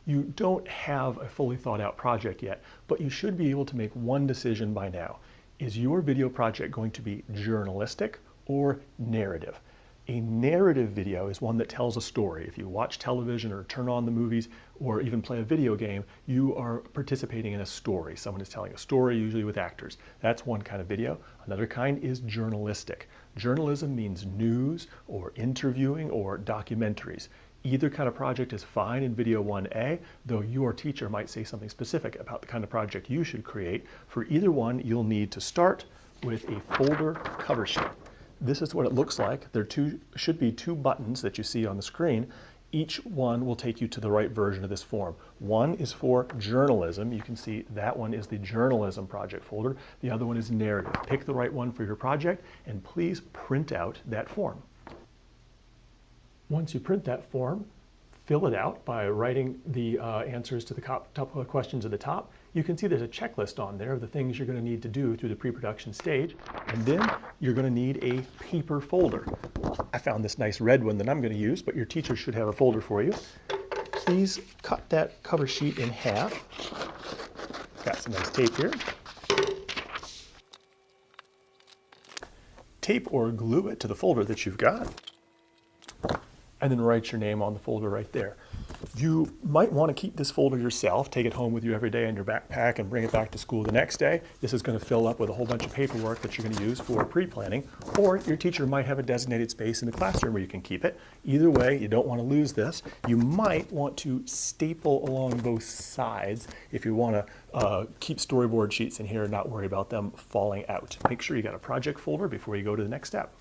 You don't have a fully thought out project yet, but you should be able to make one decision by now. Is your video project going to be journalistic or narrative? A narrative video is one that tells a story. If you watch television or turn on the movies or even play a video game, you are participating in a story. Someone is telling a story, usually with actors. That's one kind of video. Another kind is journalistic. Journalism means news or interviewing or documentaries. Either kind of project is fine in video 1A, though your teacher might say something specific about the kind of project you should create. For either one, you'll need to start with a folder cover sheet. This is what it looks like. There should be two buttons that you see on the screen. Each one will take you to the right version of this form. One is for journalism. You can see that one is the journalism project folder. The other one is narrative. Pick the right one for your project and please print out that form. Once you print that form, fill it out by writing the answers to the couple of questions at the top. You can see there's a checklist on there of the things you're going to need to do through the pre-production stage. And then you're going to need a paper folder. I found this nice red one that I'm going to use, but your teacher should have a folder for you. Please cut that cover sheet in half. Got some nice tape here. Tape or glue it to the folder that you've got. And then write your name on the folder right there. You might want to keep this folder yourself, take it home with you every day in your backpack and bring it back to school the next day. This is going to fill up with a whole bunch of paperwork that you're going to use for pre-planning, or your teacher might have a designated space in the classroom where you can keep it. Either way, you don't want to lose this. You might want to staple along both sides if you want to keep storyboard sheets in here and not worry about them falling out. Make sure you got a project folder before you go to the next step.